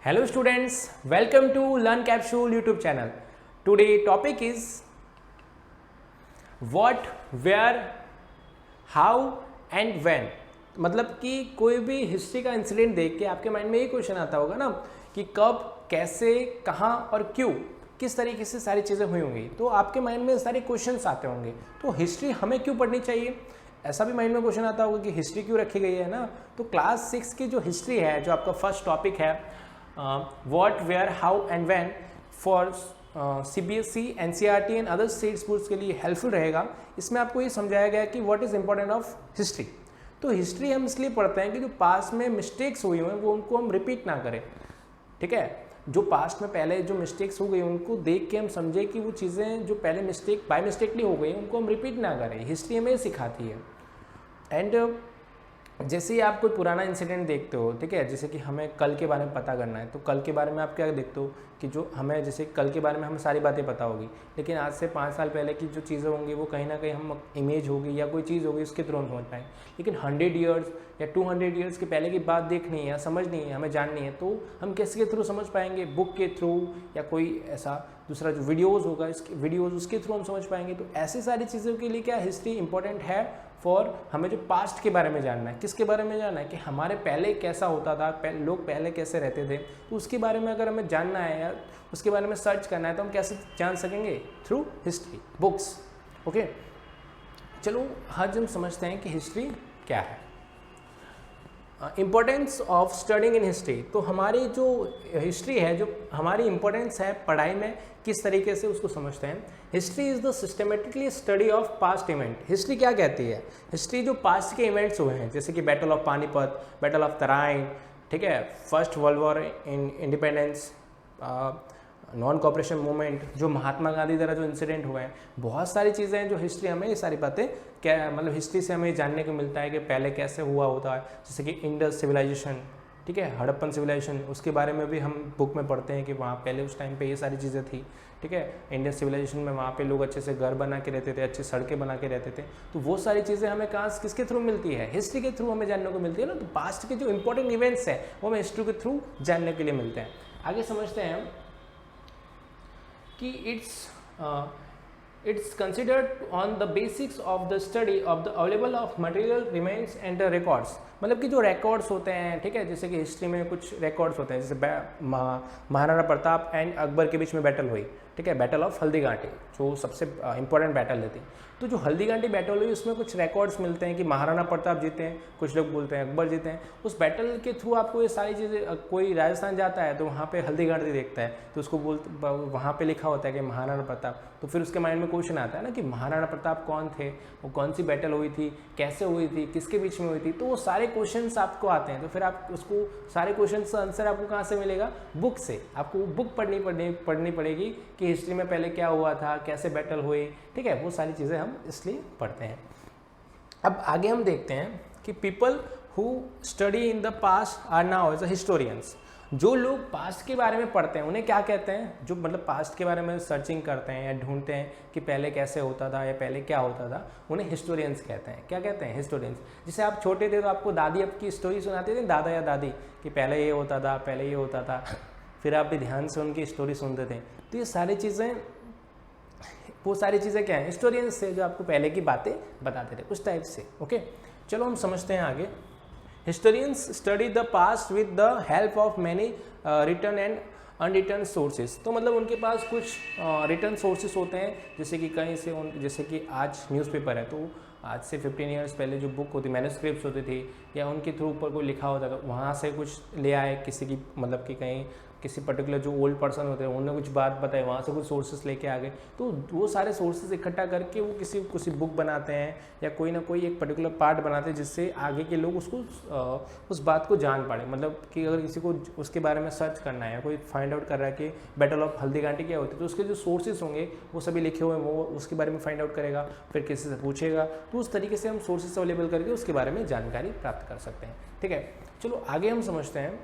Hello students, welcome to Learn Capsule YouTube channel. Today topic is what, where, how and when. मतलब कि कोई भी history का incident देख के आपके माइंड में ये क्वेश्चन आता होगा ना कि कब, कैसे, कहाँ और क्यों, किस तरीके से सारी चीज़ें हुई होंगी। तो आपके माइंड में सारे क्वेश्चंस आते होंगे। तो हिस्ट्री हमें क्यों पढ़नी चाहिए, ऐसा भी माइंड में क्वेश्चन आता होगा कि हिस्ट्री क्यों रखी गई है ना। तो क्लास 6 की जो हिस्ट्री है, जो आपका फर्स्ट टॉपिक है what, where, how and when for CBSE, NCERT and other state boards के लिए हेल्पफुल रहेगा। इसमें आपको ये समझाया गया कि what is important of history. तो हिस्ट्री हम इसलिए पढ़ते हैं कि जो पास्ट में मिस्टेक्स हुई हुई हैं वो उनको हम रिपीट ना करें। ठीक है, जो पास्ट में पहले जो मिस्टेक्स हो गई उनको देख के हम समझे कि वो चीज़ें जो पहले मिस्टेक बाय मिस्टेकली हो गई उनको हम रिपीट ना करें। हिस्ट्री हमें सिखाती है। एंड जैसे ही आप कोई पुराना इंसिडेंट देखते हो, ठीक है, जैसे कि हमें कल के बारे में पता करना है, तो कल के बारे में आप क्या देखते हो कि जो हमें जैसे कल के बारे में हमें सारी बातें पता होगी, लेकिन आज से 5 साल पहले की जो चीज़ें होंगी वो कहीं ना कहीं हम इमेज होगी या कोई चीज़ होगी उसके थ्रू हम समझ पाएंगे। लेकिन 100 ईयर्स या 200 ईयर्स के पहले की बात देखनी है या समझनी है, हमें जाननी है, तो हम किसके थ्रू समझ पाएंगे? बुक के थ्रू या कोई ऐसा दूसरा जो वीडियोज़ होगा, इसके वीडियोज़ उसके थ्रू हम समझ पाएंगे। तो ऐसी सारी चीज़ों के लिए क्या हिस्ट्री इंपॉर्टेंट है फॉर हमें जो पास्ट के बारे में जानना है। किसके बारे में जानना है कि हमारे पहले कैसा होता था, लोग पहले कैसे रहते थे। तो उसके बारे में अगर हमें जानना है या उसके बारे में सर्च करना है तो हम कैसे जान सकेंगे? Through history books. ओके, चलो आज हम समझते हैं कि हिस्ट्री क्या है। Importance of studying in history. तो हमारी जो हिस्ट्री है, जो हमारी इम्पोर्टेंस है पढ़ाई में, किस तरीके से उसको समझते हैं। History is the systematically study of past event. History क्या कहती है? हिस्ट्री जो पास्ट के इवेंट्स हुए हैं, जैसे कि battle of Panipat, battle of Tarain, ठीक है, फर्स्ट वर्ल्ड वॉर, इन इंडिपेंडेंस, नॉन कॉपरेशन मूवमेंट, जो महात्मा गांधी द्वारा जो इंसिडेंट हुए हैं, बहुत सारी चीज़ें हैं जो हिस्ट्री हमें ये सारी बातें क्या मतलब हिस्ट्री से हमें जानने को मिलता है कि पहले कैसे हुआ होता है। जैसे कि इंडस सिविलाइजेशन, ठीक है, हड़प्पन सिविलाइजेशन, उसके बारे में भी हम बुक में पढ़ते हैं कि वहाँ पहले उस टाइम पे ये सारी चीज़ें थी। ठीक है, इंडस सिविलाइजेशन में वहाँ पे लोग अच्छे से घर बना के रहते थे, अच्छी सड़कें बना के रहते थे। तो वो सारी चीज़ें हमें कहाँ किसके थ्रू मिलती है? हिस्ट्री के थ्रू हमें जानने को मिलती है ना। तो पास्ट के जो इंपॉर्टेंट इवेंट्स हैं वो हमें हिस्ट्री के थ्रू जानने के लिए मिलते हैं। आगे समझते हैं हम कि it's considered on the basics of the study of the available of material remains and the records। मतलब कि जो रिकॉर्ड्स होते हैं, ठीक है, जैसे कि हिस्ट्री में कुछ रिकॉर्ड्स होते हैं, जैसे महाराणा प्रताप एंड अकबर के बीच में बैटल हुई, ठीक है, बैटल ऑफ हल्दीघाटी, जो सबसे इंपॉर्टेंट बैटल रहती है। तो जो हल्दीघाटी बैटल हुई उसमें कुछ रिकॉर्ड्स मिलते हैं कि महाराणा प्रताप जीते हैं, कुछ लोग बोलते हैं अकबर जीते हैं। उस बैटल के थ्रू आपको ये सारी चीज़ें, कोई राजस्थान जाता है तो वहाँ पे हल्दीघाटी देखता है तो उसको वहाँ पे लिखा होता है कि महाराणा प्रताप। तो फिर उसके माइंड में क्वेश्चन आता है ना कि महाराणा प्रताप कौन थे, वो कौन सी बैटल हुई थी, कैसे हुई थी, किसके बीच में हुई थी। तो वो सारे क्वेश्चंस आपको आते हैं। तो फिर आप उसको सारे क्वेश्चंस का आंसर आपको कहाँ से मिलेगा? बुक से। आपको बुक पढ़नी पड़ेगी कि हिस्ट्री में पहले क्या हुआ था, कैसे बैटल हुई, ठीक है, वो सारी चीज़ें हम इसलिए पढ़ते हैं। अब आगे हम देखते हैं कि people who study in the past are now as a historians. जो लोग पास्ट के बारे में पढ़ते हैं उन्हें क्या कहते हैं? जो मतलब पास्ट के बारे में सर्चिंग करते हैं या ढूंढते हैं कि पहले कैसे होता था या पहले क्या होता था, उन्हें हिस्टोरियंस कहते हैं। क्या कहते हैं? हिस्टोरियंस। जैसे आप छोटे थे तो आपको दादी आपकी स्टोरी सुनाते थे, दादा या दादी, कि पहले ये होता था, पहले ये होता था, फिर आप भी ध्यान से उनकी स्टोरी सुनते थे। तो ये सारी चीज़ें, वो सारी चीज़ें क्या हैं? हिस्टोरियंस से जो आपको पहले की बातें बताते थे, उस टाइप से। ओके, चलो हम समझते हैं आगे। Historians study the past with the help of many return and unreturned sources. तो मतलब उनके पास कुछ रिटर्न सोर्सेज होते हैं, जैसे कि कहीं से जैसे कि आज न्यूज़पेपर है तो आज से 15 ईयर्स पहले जो बुक होती, मैन्युस्क्रिप्ट्स होती थी, या उनके थ्रू ऊपर कोई लिखा होता था, वहाँ से कुछ ले आए किसी की, मतलब कि कहीं किसी पर्टिकुलर जो ओल्ड पर्सन होते हैं उन्होंने कुछ बात बताई, वहाँ से कुछ सोर्सेस लेके आ गए। तो वो सारे सोर्सेस इकट्ठा करके वो किसी बुक बनाते हैं या कोई ना कोई एक पर्टिकुलर पार्ट बनाते हैं, जिससे आगे के लोग उसको उस बात को जान पाए। मतलब कि अगर किसी को उसके बारे में सर्च करना है, कोई फाइंड आउट कर रहा है कि बैटल ऑफ हल्दीघाटी क्या होती है, तो उसके जो सोर्सेज होंगे वो सभी लिखे हुए हैं, वो उसके बारे में फाइंड आउट करेगा, फिर किसी से पूछेगा। तो उस तरीके से हम सोर्सेज अवेलेबल करके उसके बारे में जानकारी प्राप्त कर सकते हैं। ठीक है, चलो आगे हम समझते हैं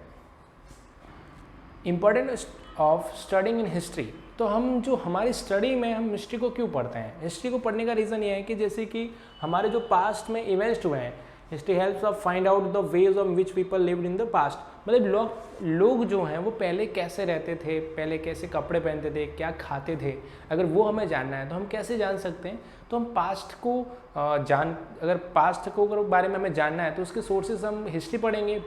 importance of studying in history. तो हम जो हमारी स्टडी में हम हिस्ट्री को क्यों पढ़ते हैं? हिस्ट्री को पढ़ने का रीज़न ये है कि जैसे कि हमारे जो पास्ट में इवेंट्स हुए हैं history helps of find out the ways of which people lived in the past. मतलब लोग जो हैं वो पहले कैसे रहते थे, पहले कैसे कपड़े पहनते थे, क्या खाते थे, अगर वो हमें जानना है तो हम कैसे जान सकते हैं? तो हम पास्ट को अगर पास्ट को बारे में हमें जानना है तो उसके सोर्सेज हम हिस्ट्री पढ़ेंगे,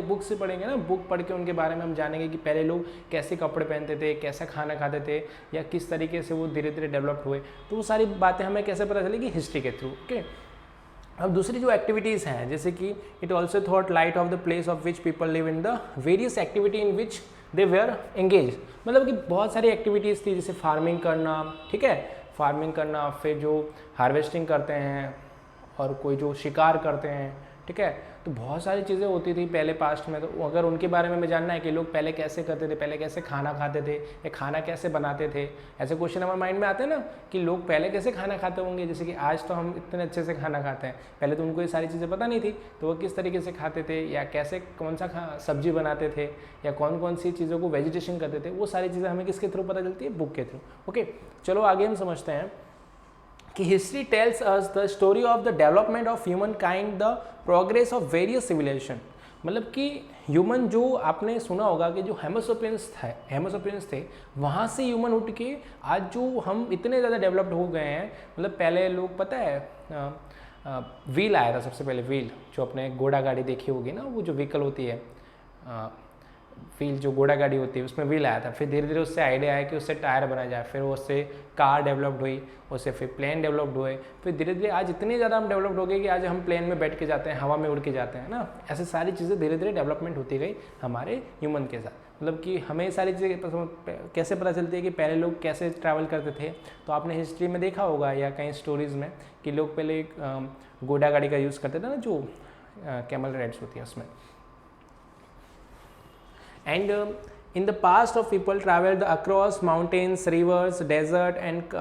बुक से पढ़ेंगे ना। बुक पढ़ के उनके बारे में हम जानेंगे कि पहले लोग कैसे कपड़े पहनते थे, कैसा खाना खाते थे, या किस तरीके से वो धीरे धीरे डेवलप्ड हुए। तो वो सारी बातें हमें कैसे पता चलेगी? हिस्ट्री के थ्रू। ओके, अब दूसरी जो एक्टिविटीज़ हैं, जैसे कि it also thought light of the place of which people live in the various activity in which they were engage. मतलब कि बहुत सारी एक्टिविटीज़ थी, जैसे फार्मिंग करना, ठीक है, फार्मिंग करना, फिर जो हार्वेस्टिंग करते हैं और कोई जो शिकार करते हैं, ठीक है। तो बहुत सारी चीज़ें होती थी पहले पास्ट में। तो अगर उनके बारे में हमें जानना है कि लोग पहले कैसे करते थे, पहले कैसे खाना खाते थे, या खाना कैसे बनाते थे, ऐसे क्वेश्चन हमारे माइंड में आते हैं ना कि लोग पहले कैसे खाना खाते होंगे। जैसे कि आज तो हम इतने अच्छे से खाना खाते हैं, पहले तो उनको ये सारी चीज़ें पता नहीं थी, तो वो किस तरीके से खाते थे, या कैसे कौन सा सब्जी बनाते थे, या कौन कौन सी चीज़ों को वेजिटेशन करते थे, वो सारी चीज़ें हमें किसके थ्रू पता चलती है? बुक के थ्रू। ओके, चलो आगे हम समझते हैं कि history tells us the story of the development of humankind, the progress of various civilization. मतलब कि ह्यूमन, जो आपने सुना होगा कि जो हेमोसोपियंस थे, वहाँ से ह्यूमन उठ के आज जो हम इतने ज़्यादा डेवलप्ड हो गए हैं। मतलब पहले लोग, पता है, व्हील आया था सबसे पहले, व्हील जो अपने घोड़ा गाड़ी देखी होगी ना, वो जो व्हीकल होती है, व्हील जो घोड़ा गाड़ी होती है उसमें व्हील आया था। फिर धीरे धीरे उससे आइडिया आया कि उससे टायर बनाया जाए, फिर उससे कार डेवलप्ड हुई, उससे फिर प्लेन डेवलप्ड हुए, फिर धीरे धीरे आज इतने ज़्यादा हम डेवलप्ड हो गए कि आज हम प्लेन में बैठ के जाते हैं, हवा में उड़ के जाते हैं ना। ऐसे सारी चीज़ें धीरे धीरे डेवलपमेंट होती गई हमारे ह्यूमन के साथ। मतलब कि हमें सारी चीज़ें कैसे पता चलती है कि पहले लोग कैसे ट्रैवल करते थे। तो आपने हिस्ट्री में देखा होगा या कहीं स्टोरीज़ में कि लोग पहले घोड़ा गाड़ी का यूज़ करते थे ना, जो कैमल राइड्स होती है उसमें। And in the past of people traveled across mountains, rivers, desert and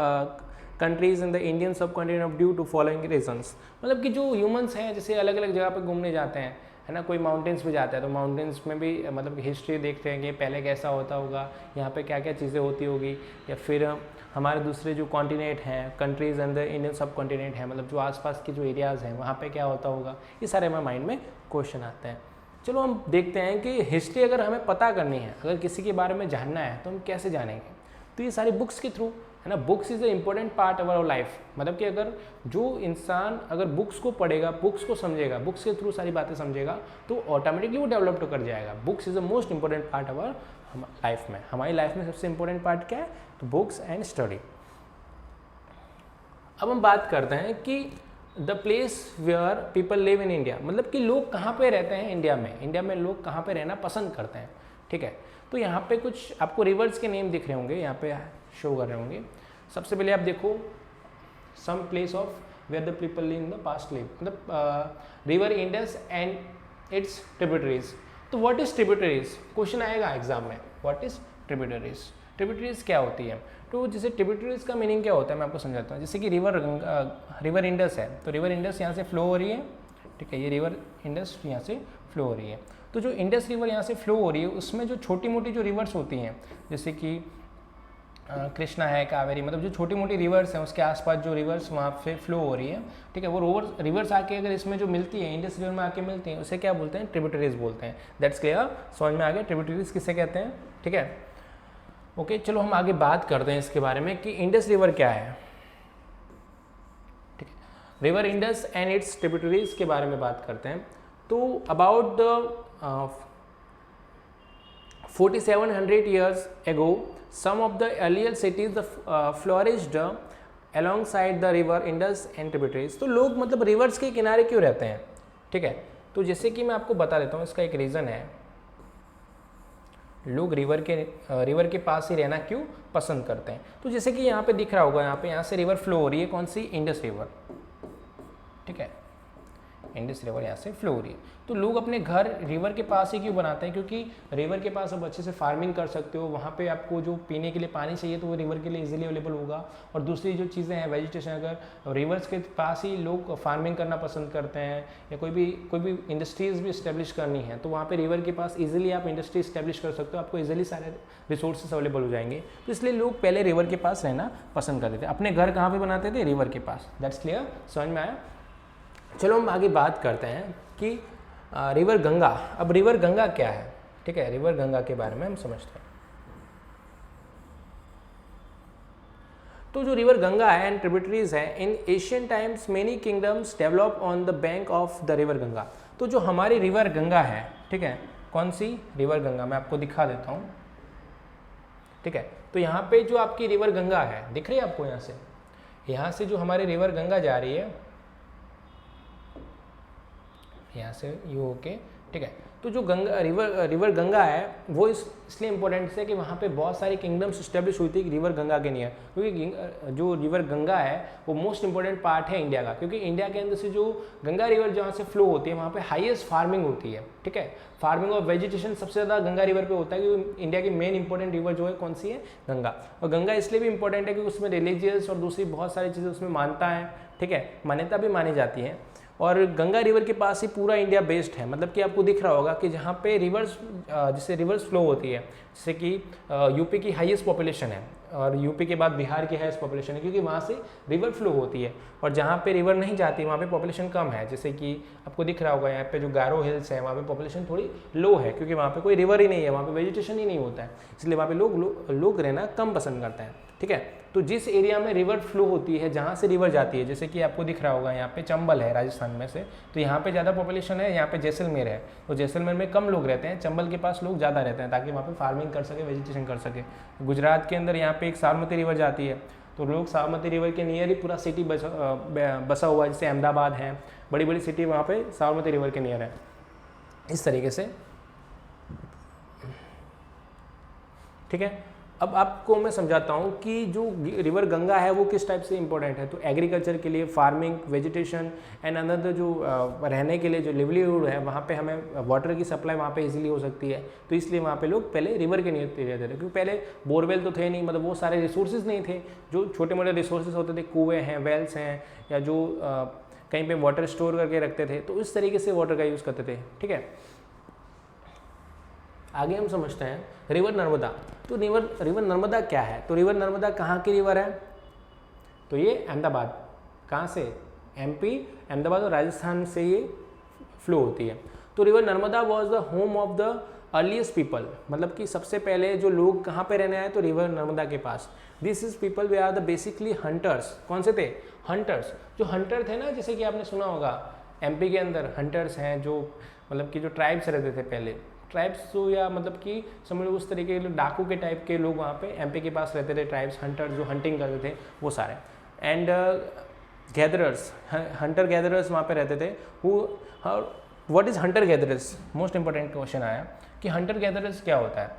countries in the Indian subcontinent due to following reasons। मतलब कि जो ह्यूमंस हैं, जैसे अलग अलग जगह पे घूमने जाते हैं, है ना, कोई माउंटेन्स पे जाता है तो माउंटेन्स में भी मतलब हिस्ट्री देखते हैं कि पहले कैसा होता होगा, यहाँ पे क्या क्या चीज़ें होती होगी, या फिर हमारे दूसरे जो कॉन्टिनेंट हैं, कंट्रीज़ एंड द इंडियन सब कॉन्टिनेंट हैं, मतलब जो आसपास के जो एरियाज़ हैं वहाँ पे क्या होता होगा, ये सारे हमारे माइंड में क्वेश्चन आते हैं। चलो हम देखते हैं कि हिस्ट्री अगर हमें पता करनी है, अगर किसी के बारे में जानना है तो हम कैसे जानेंगे? तो ये सारी बुक्स के थ्रू, है ना। Books is a important part of our life. मतलब कि अगर जो इंसान अगर बुक्स को पढ़ेगा, बुक्स को समझेगा, बुक्स के थ्रू सारी बातें समझेगा, तो ऑटोमेटिकली वो डेवलप तो कर जाएगा। Books is the most important part of our life में। हमारी लाइफ में सबसे इंपॉर्टेंट पार्ट क्या है? तो बुक्स एंड स्टडी। अब हम बात करते हैं कि the place where people live in India. मतलब कि लोग कहाँ पे रहते हैं इंडिया में, इंडिया में लोग कहाँ पे रहना पसंद करते हैं, ठीक है। तो यहाँ पे कुछ आपको रिवर्स के नेम दिख रहे होंगे, यहाँ पे शो कर रहे होंगे। सबसे पहले आप देखो some place of where the people live in the past live, मतलब river Indus and its tributaries. तो व्हाट इज ट्रिब्यूटरीज? क्वेश्चन आएगा एग्जाम में, व्हाट इज ट्रिब्यूटरीज? ट्रिब्यूटरीज क्या होती है? तो जैसे ट्रिब्यूटरीज का मीनिंग क्या होता है मैं आपको समझाता हूँ। जैसे कि रिवर इंडस है, तो रिवर इंडस यहाँ से फ्लो हो रही है, ठीक है, ये रिवर इंडस यहाँ से फ्लो हो रही है। तो जो इंडस रिवर यहाँ से फ्लो हो रही है, उसमें जो छोटी मोटी जो रिवर्स होती हैं, जैसे कि कृष्णा है, कावेरी, मतलब जो छोटी मोटी रिवर्स हैं उसके आसपास जो रिवर्स वहाँ से फ्लो हो रही है, ठीक है, वो रिवर्स आके अगर इसमें जो मिलती है, इंडस रिवर में आके मिलती हैं, उसे क्या बोलते हैं? ट्रिब्यूटरीज बोलते हैं। दैट्स क्लियर, समझ में आ गया ट्रिब्यूटरीज किसे कहते हैं, ठीक है। ओके, चलो हम आगे बात करते हैं इसके बारे में कि इंडस रिवर क्या है, ठीक है। River Indus and its tributaries के बारे में बात करते हैं। तो about the 4700 years ago, some of the earlier cities flourished alongside the river Indus and tributaries। तो लोग मतलब रिवर्स के किनारे क्यों रहते हैं, ठीक है। तो जैसे कि मैं आपको बता देता हूँ, इसका एक रीज़न है, लोग रिवर के पास ही रहना क्यों पसंद करते हैं। तो जैसे कि यहाँ पे दिख रहा होगा, यहाँ से रिवर फ्लो हो रही है, कौन सी? इंडस रिवर, ठीक है, इंडस रिवर यहाँ से फ्लो हो रही है। तो लोग अपने घर रिवर के पास ही क्यों बनाते हैं? क्योंकि रिवर के पास आप अच्छे से फार्मिंग कर सकते हो, वहाँ पे आपको जो पीने के लिए पानी चाहिए तो वो रिवर के लिए इजीली अवेलेबल होगा। और दूसरी जो चीज़ें हैं, वेजिटेशन, अगर रिवर्स के पास ही लोग फार्मिंग करना पसंद करते हैं, या कोई भी इंडस्ट्रीज़ भी इस्टेब्लिश करनी है, तो वहाँ पर रिवर के पास ईजिली आप इंडस्ट्री इस्टेब्लिश कर सकते हो, आपको ईजिली सारे रिसोर्सेज अवेलेबल हो जाएंगे। तो इसलिए लोग पहले रिवर के पास रहना पसंद करते थे। अपने घर कहाँ पर बनाते थे? रिवर के पास। दैट्स क्लियर, समझ में आया। चलो हम आगे बात करते हैं कि रिवर गंगा। अब रिवर गंगा क्या है, ठीक है, रिवर गंगा के बारे में हम समझते हैं। तो जो रिवर गंगा है एंड ट्रिब्यूटरीज है, इन Asian times many kingdoms develop on the bank of the river Ganga. तो जो हमारी रिवर गंगा है, ठीक है, कौन सी रिवर गंगा, मैं आपको दिखा देता हूँ, ठीक है। तो यहाँ पे जो आपकी रिवर गंगा है, दिख रही है आपको, यहाँ से जो हमारी रिवर गंगा जा रही है, यहाँ से यू होके, ठीक है। तो जो गंगा रिवर गंगा है वो इसलिए इम्पोर्टेंट है कि वहाँ पे बहुत सारी किंगडम्स इस्टेब्लिश हुई थी रिवर गंगा के नियर, क्योंकि जो रिवर गंगा है वो मोस्ट इंपॉर्टेंट पार्ट है इंडिया का, क्योंकि इंडिया के अंदर से जो गंगा रिवर जहाँ से फ्लो होती है वहाँ पे हाईएस्ट फार्मिंग होती है, ठीक है। फार्मिंग और वेजिटेशन सबसे ज़्यादा गंगा रिवर पे होता है, क्योंकि इंडिया की मेन इंपॉर्टेंट रिवर जो है कौन सी है, गंगा। और गंगा इसलिए भी इंपॉर्टेंट है क्योंकि उसमें रिलीजियस और दूसरी बहुत सारी चीज़ें उसमें मानता है, ठीक है, मान्यता भी मानी जाती है। और गंगा रिवर के पास ही पूरा इंडिया बेस्ड है, मतलब कि आपको दिख रहा होगा कि जहाँ पे रिवर्स जिससे रिवर्स फ्लो होती है, जैसे कि यूपी की हाईएस्ट पॉपुलेशन है और यूपी के बाद बिहार की हाईएस्ट पॉपुलेशन है, क्योंकि वहाँ से रिवर फ्लो होती है। और जहाँ पे रिवर नहीं जाती वहाँ पे पॉपुलेशन कम है, जैसे कि आपको दिख रहा होगा यहाँ पे जो गारो हिल्स है वहाँ पे पॉपुलेशन थोड़ी लो है, क्योंकि वहाँ पे कोई रिवर ही नहीं है, वहाँ पे वेजिटेशन ही नहीं होता है, इसलिए वहाँ पे लोग रहना कम पसंद करते हैं, ठीक है। तो जिस एरिया में रिवर फ्लो होती है, जहाँ से रिवर जाती है, जैसे कि आपको दिख रहा होगा यहाँ पे चंबल है राजस्थान में से, तो यहाँ पे ज़्यादा पॉपुलेशन है, यहाँ पे जैसलमेर है, तो जैसलमेर में कम लोग रहते हैं, चंबल के पास लोग ज़्यादा रहते हैं ताकि वहाँ पे फार्मिंग कर सके, वेजिटेशन कर सके। गुजरात के अंदर यहाँ पे एक साबरमती रिवर जाती है, तो लोग साबरमती रिवर के नियर ही पूरा सिटी बसा हुआ है, जैसे अहमदाबाद है, बड़ी बड़ी सिटी वहाँ पे साबरमती रिवर के नियर है, इस तरीके से, ठीक है। अब आपको मैं समझाता हूँ कि जो रिवर गंगा है वो किस टाइप से इंपॉर्टेंट है। तो एग्रीकल्चर के लिए, फार्मिंग, वेजिटेशन एंड अनदर जो रहने के लिए जो लिवलीहुड है, वहाँ पे हमें वाटर की सप्लाई वहाँ पे इजीली हो सकती है, तो इसलिए वहाँ पे लोग पहले रिवर के नियर रहते थे, क्योंकि पहले बोरवेल तो थे नहीं, मतलब वो सारे रिसोर्सेज नहीं थे, जो छोटे मोटे रिसोर्सेज होते थे, कुएँ हैं, वेल्स हैं, या जो कहीं पर वाटर स्टोर करके रखते थे, तो इस तरीके से वाटर का यूज़ करते थे, ठीक है। आगे हम समझते हैं रिवर नर्मदा। तो रिवर नर्मदा क्या है, तो रिवर नर्मदा कहाँ की रिवर है, तो ये अहमदाबाद, कहाँ से, एमपी, अहमदाबाद और राजस्थान से ये फ्लो होती है। तो river Narmada was the home of the earliest people, मतलब कि सबसे पहले जो लोग कहाँ पे रहने आए, तो रिवर नर्मदा के पास। This is people they are the basically hunters. कौन से थे, हंटर्स। जो हंटर थे ना, जैसे कि आपने सुना होगा एमपी के अंदर हंटर्स हैं, जो मतलब कि जो ट्राइब्स रहते थे पहले, ट्राइब्स जो, या मतलब कि समझ लो उस तरीके के डाकू के टाइप के लोग वहाँ पे एमपी के पास रहते थे, ट्राइब्स, हंटर्स जो हंटिंग करते थे वो सारे, एंड गैदरर्स, हंटर गैदरर्स वहाँ पे रहते थे। What is Hunter gatherers, most important question आया कि हंटर गैदरर्स क्या होता है।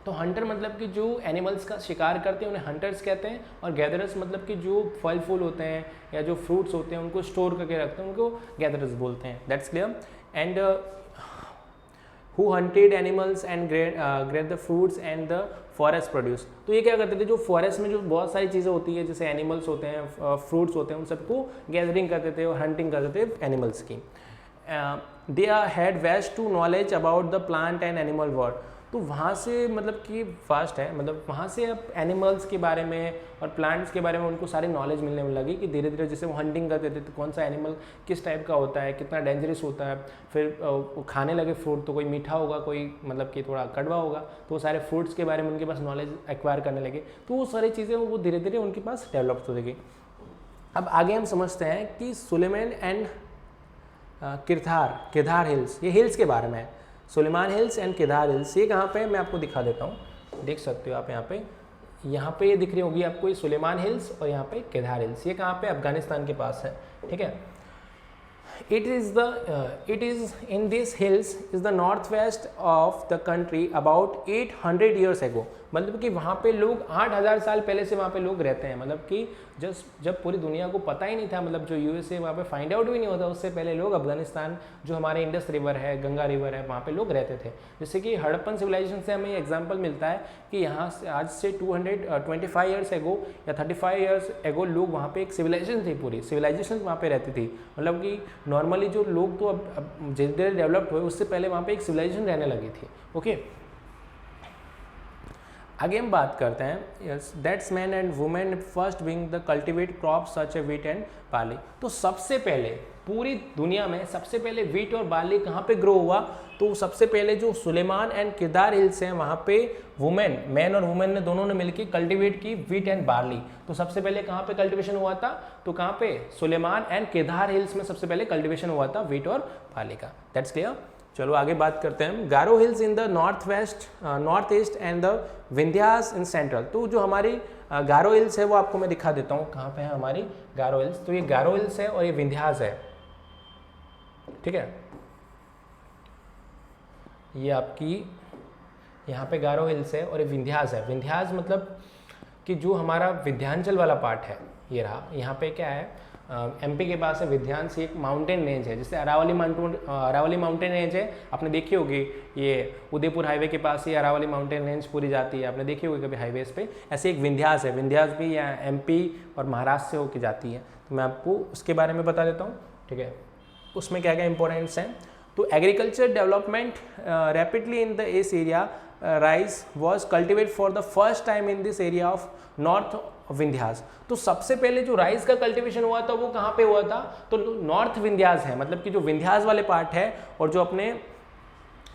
तो हंटर मतलब कि जो एनिमल्स का शिकार करते हैं उन्हें हंटर्स कहते हैं, और गैदरर्स मतलब कि जो फल फूल होते हैं या जो फ्रूट्स होते हैं उनको स्टोर करके रखते हैं, उनको गैदरर्स बोलते हैं। That's clear. And who hunted animals and grabbed the fruits and the forest produce। तो ये क्या करते थे, जो फॉरेस्ट में जो बहुत सारी चीज़ें होती है, जैसे एनिमल्स होते हैं, फ्रूट्स होते हैं, उन सबको गैदरिंग करते थे और हंटिंग करते थे एनिमल्स की। They had vast to knowledge about the plant and animal world. तो वहाँ से मतलब कि फास्ट है, मतलब वहाँ से अब एनिमल्स के बारे में और प्लांट्स के बारे में उनको सारी नॉलेज मिलने में लगी, कि धीरे धीरे जैसे वो हंटिंग करते थे तो कौन सा एनिमल किस टाइप का होता है, कितना डेंजरस होता है, फिर वो खाने लगे फ्रूट, तो कोई मीठा होगा, कोई मतलब कि थोड़ा कड़वा होगा, तो वो सारे फ्रूट्स के बारे में उनके पास नॉलेज एक्वायर करने लगे, तो वो सारी चीज़ें वो धीरे धीरे उनके पास डेवलप होती गई। अब आगे हम समझते हैं कि सुलेमान एंड केदार हिल्स, ये हिल्स के बारे में है। Sulaiman hills and Kedar hills, ये कहाँ पे है, मैं आपको दिखा देता हूँ, देख सकते हो आप यहाँ पे ये दिख रही होगी आपको, ये सुलेमान हिल्स और यहाँ पे केदार हिल्स, ये कहाँ पे, अफगानिस्तान के पास है, ठीक है। it is in these hills is the northwest of the country about 800 years ago। मतलब कि वहाँ पे लोग 8000 साल पहले से वहाँ पे लोग रहते हैं, मतलब कि जब पूरी दुनिया को पता ही नहीं था, मतलब जो यूएसए वहाँ पे फाइंड आउट भी नहीं होता, उससे पहले लोग अफगानिस्तान, जो हमारे इंडस रिवर है, गंगा रिवर है, वहाँ पे लोग रहते थे। जैसे कि हड़प्पन सिविलाइजेशन से हमें एग्जाम्पल मिलता है कि यहाँ से आज से 225 ईयर्स एगो या 35 ईयर्स एगो लोग वहाँ पे एक सिविलाइजेशन थी, पूरी सिविलाइजेशन वहाँ पे रहती थी। मतलब कि नॉर्मली जो लोग तो अब धीरे धीरे डेवलप्ड हुए, उससे पहले वहाँ पे एक सिविलाइजेशन रहने लगी थी। ओके, आगे हम बात करते हैं yes that's man and women first being the cultivate crop such A wheat and barley. तो सबसे पहले पूरी दुनिया में सबसे पहले वीट और बार्ली कहाँ पे ग्रो हुआ, तो सबसे पहले जो सुलेमान एंड केदार हिल्स हैं वहाँ पे वुमेन मैन और वुमेन ने दोनों ने मिलकर कल्टिवेट की वीट एंड बार्ली। तो सबसे पहले कहाँ पे कल्टिवेशन हुआ था, तो कहाँ पे सुलेमान एंड केदार हिल्स में सबसे पहले कल्टिवेशन हुआ था वीट और बार्ली का। That's clear. चलो आगे बात करते हैं Garo hills in the north east and the Vindhyas in central. तो जो हमारी गारो हिल्स है वो आपको मैं दिखा देता हूँ कहाँ पे है हमारी गारो हिल्स। तो ये गारो हिल्स है और ये विंध्यास है, ठीक है। ये आपकी यहाँ पे गारो हिल्स है और ये विंध्यास है। विंध्यास मतलब कि जो हमारा विंध्याचल वाला पार्ट है ये रहा। यहाँ पे क्या है एमपी के पास है विंध्यांस, एक माउंटेन रेंज है जिससे अरावली माउंटेन रेंज है, आपने देखी होगी। ये उदयपुर हाईवे के पास ही अरावली माउंटेन रेंज पूरी जाती है, आपने देखी होगी कभी हाईवेज पे। ऐसे एक विंध्यास है, विंध्यास भी यहाँ एमपी और महाराष्ट्र से होकर जाती है। तो मैं आपको उसके बारे में बता देता हूँ, ठीक है। उसमें क्या क्या इंपॉर्टेंट्स हैं, तो agriculture development rapidly in the is area rice was cultivate for the first time in this area of north Vindhyas. तो सबसे पहले जो राइस का कल्टीवेशन हुआ था वो कहाँ पे हुआ था, तो नॉर्थ विंध्यास है, मतलब कि जो विंध्यास वाले पार्ट है और जो अपने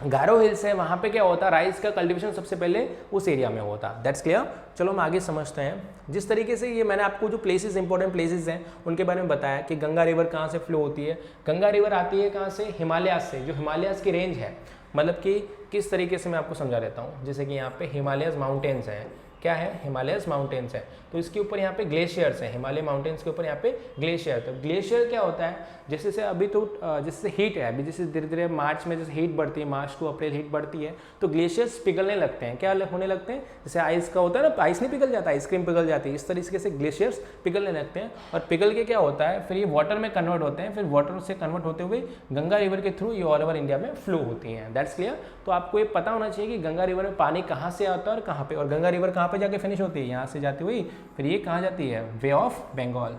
गारो हिल्स है वहाँ पे क्या होता है, राइस का कल्टीवेशन सबसे पहले उस एरिया में होता। That's clear. चलो हम आगे समझते हैं। जिस तरीके से ये मैंने आपको जो प्लेसेस इंपॉर्टेंट प्लेसेस हैं उनके बारे में बताया कि गंगा रिवर कहाँ से फ्लो होती है। गंगा रिवर आती है कहाँ से, हिमालयाज से, जो हिमालयाज की रेंज है। मतलब कि किस तरीके से मैं आपको समझा देता हूँ। जैसे कि यहाँ पे हिमालयस माउंटेन्स हैं, क्या है, हिमालयस माउंटेन्स है, तो इसके ऊपर यहाँ पे ग्लेशियर्स हैं। हिमालय माउंटेन्स के ऊपर यहाँ पे ग्लेशियर। तो ग्लेशियर क्या होता है, जैसे से अभी तो जैसे हीट है, अभी जैसे धीरे धीरे मार्च में जैसे हीट बढ़ती है, मार्च टू अप्रैल हीट बढ़ती है, तो ग्लेशियर्स पिघलने लगते हैं। क्या होने लगते हैं, जैसे आइस का होता है ना, आइस नहीं पिघल जाता, आइसक्रीम पिघल जाती है, इस तरीके से ग्लेशियर्स पिघलने लगते हैं। और पिघल के क्या होता है, फिर ये वाटर में कन्वर्ट होते हैं, फिर वाटर से कन्वर्ट होते हुए गंगा रिवर के थ्रू ये ऑल ओवर इंडिया में फ्लो होती हैं। That's clear. तो आपको ये पता होना चाहिए कि गंगा रिवर में पानी कहाँ से आता है और कहाँ पे, और गंगा रिवर कहाँ पे जाके फिनिश होती है, यहाँ से जाती हुई फिर ये कहाँ जाती है, bay of Bengal,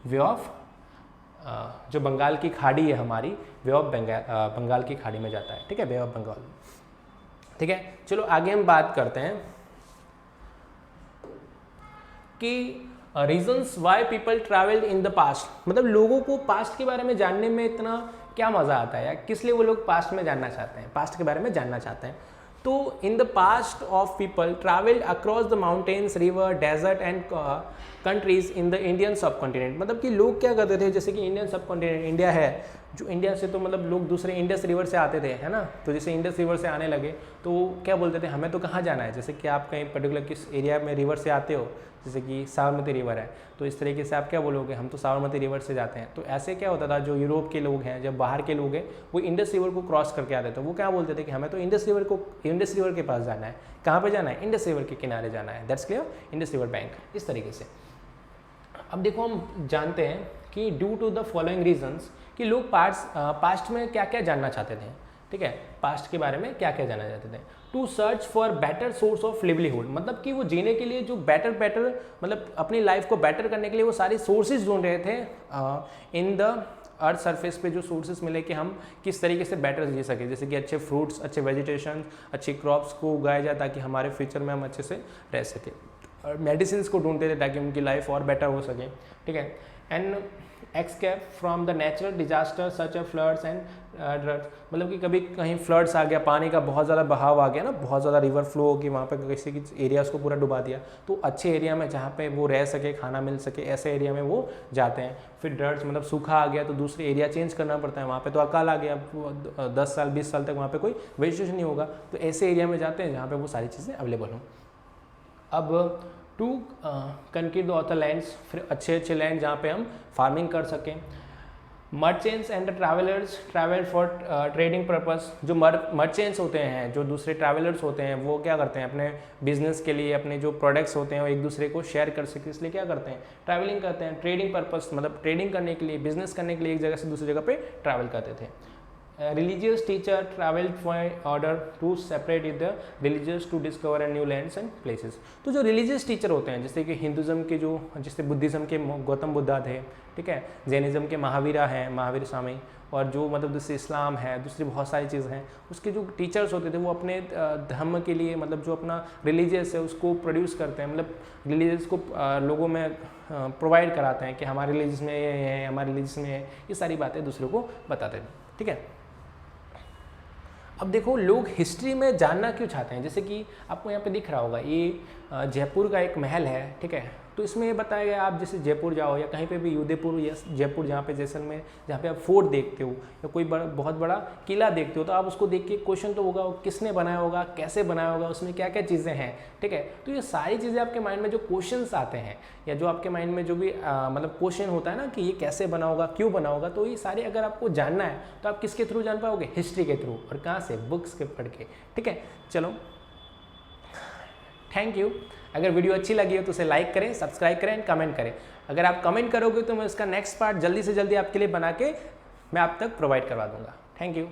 bay of जो बंगाल की खाड़ी है हमारी, वे ऑफ बंगाल की खाड़ी में जाता है, ठीक है, वे ऑफ बंगाल, ठीक है। चलो आगे हम बात करते हैं कि reasons why people travelled in the past. मतलब लोगों को पास्ट के बारे में जानने में इतना क्या मज़ा आता है, या किस लिए वो लोग पास्ट में जानना चाहते हैं, पास्ट के बारे में जानना चाहते हैं। तो in the past of people travelled across the mountains, river, desert and countries in the Indian subcontinent. मतलब कि लोग क्या करते थे, जैसे कि इंडियन सब कॉन्टिनेंट इंडिया है, जो इंडिया से तो मतलब लोग दूसरे इंडस रिवर से आते थे, है ना। तो जैसे इंडस रिवर से आने लगे तो क्या बोलते थे, हमें तो कहाँ जाना है। जैसे कि आप कहीं पर्टिकुलर किस एरिया में रिवर से आते हो, जैसे कि साबरमती रिवर है, तो इस तरीके से आप क्या बोलोगे, हम तो साबरमती रिवर से जाते हैं। तो ऐसे क्या होता था, जो यूरोप के लोग हैं, जब बाहर के लोग हैं, वो इंडस रिवर को क्रॉस करके आते थे, वो क्या बोलते थे कि हमें तो इंडस रिवर के पास जाना है। कहाँ पे जाना है, इंडस रिवर के किनारे जाना है। That's clear, Indus river bank, इस तरीके से। अब देखो हम जानते हैं कि due to the following reasons कि लोग पास्ट में क्या क्या जानना चाहते थे, ठीक है, पास्ट के बारे में क्या क्या जानना चाहते थे। To search for better source of livelihood, मतलब कि वो जीने के लिए जो बेटर मतलब अपनी लाइफ को बेटर करने के लिए वो सारे सोर्सेज ढूंढ रहे थे इन द अर्थ सरफेस पे, जो सोर्सेज मिले कि हम किस तरीके से बेटर जी सके। जैसे कि अच्छे फ्रूट्स, अच्छे वेजिटेशन, अच्छी क्रॉप्स को उगाया जाए ताकि हमारे फ्यूचर में हम अच्छे से रह सकें। और मेडिसिन को ढूंढते थे ताकि उनकी लाइफ और बेटर हो सके, ठीक है। And escape from the natural disaster such A floods and drugs, मतलब कि कभी कहीं फ्लड्स आ गया, पानी का बहुत ज़्यादा बहाव आ गया ना, बहुत ज़्यादा रिवर फ्लो होगी, वहाँ पे किसी की एरियाज़ को पूरा डुबा दिया, तो अच्छे एरिया में जहाँ पे वो रह सके, खाना मिल सके, ऐसे एरिया में वो जाते हैं। फिर ड्रग्स मतलब सूखा आ गया तो दूसरे एरिया चेंज करना पड़ता है, वहाँ पे तो अकाल आ गया, 10 साल 20 साल तक वहाँ पे कोई वेजिटेशन नहीं होगा, तो ऐसे एरिया में जाते हैं जहाँ पे वो सारी चीज़ें अवेलेबल हों। अब to concrete the other lands, फिर अच्छे लैंड जहाँ पे हम फार्मिंग कर सकें। Merchants and travellers travel for trading purpose, जो मर्चेंट्स होते हैं, जो दूसरे ट्रैवलर्स होते हैं, वो क्या करते हैं, अपने बिजनेस के लिए अपने जो प्रोडक्ट्स होते हैं वो एक दूसरे को शेयर कर सके, इसलिए क्या करते हैं, ट्रैवलिंग करते हैं। ट्रेडिंग पर्पस मतलब ट्रेडिंग करने के लिए, बिजनेस करने के लिए एक जगह से दूसरी जगह पे ट्रैवल करते थे। Religious teacher traveled for order to separate with the religious to discover a new lands and places। तो जो religious teacher होते हैं, जैसे कि हिंदुज़म के जो, जैसे बुद्धिज़्म के गौतम बुद्धा थे, ठीक है। जैनिज़्म के महावीरा हैं, महावीर स्वामी, और जो मतलब दूसरी इस्लाम है, दूसरी बहुत सारी चीज़ें हैं, उसके जो टीचर्स होते थे वो अपने धर्म के लिए मतलब जो अपना रिलीजियस है उसको प्रोड्यूस करते हैं, मतलब रिलीजियस को लोगों में प्रोवाइड कराते हैं कि हमारे रिलीजियस में ये है, हमारे रिलीजियस में है, ये सारी बातें दूसरों को बताते हैं, ठीक है। अब देखो लोग हिस्ट्री में जानना क्यों चाहते हैं, जैसे कि आपको यहाँ पे दिख रहा होगा ये जयपुर का एक महल है, ठीक है। तो इसमें ये बताया गया आप जैसे जयपुर जाओ या कहीं पे भी उदयपुर या जयपुर जहाँ पे जैसलमेर जहाँ पे आप फोर्ट देखते हो या कोई बहुत बड़ा किला देखते हो, तो आप उसको देख के क्वेश्चन तो होगा किसने बनाया होगा, कैसे बनाया होगा, उसमें क्या क्या चीज़ें हैं, ठीक है। तो ये सारी चीज़ें आपके माइंड में जो क्वेश्चंस आते हैं या जो आपके माइंड में जो भी मतलब क्वेश्चन होता है ना कि ये कैसे बना होगा, क्यों बना होगा, तो ये सारे अगर आपको जानना है तो आप किसके थ्रू जान पाओगे, हिस्ट्री के थ्रू, और कहाँ से, बुक्स के पढ़ के, ठीक है। चलो थैंक यू। अगर वीडियो अच्छी लगी हो तो उसे लाइक करें, सब्सक्राइब करें, कमेंट करें। अगर आप कमेंट करोगे तो मैं उसका नेक्स्ट पार्ट जल्दी से जल्दी आपके लिए बना के मैं आप तक प्रोवाइड करवा दूंगा। Thank you.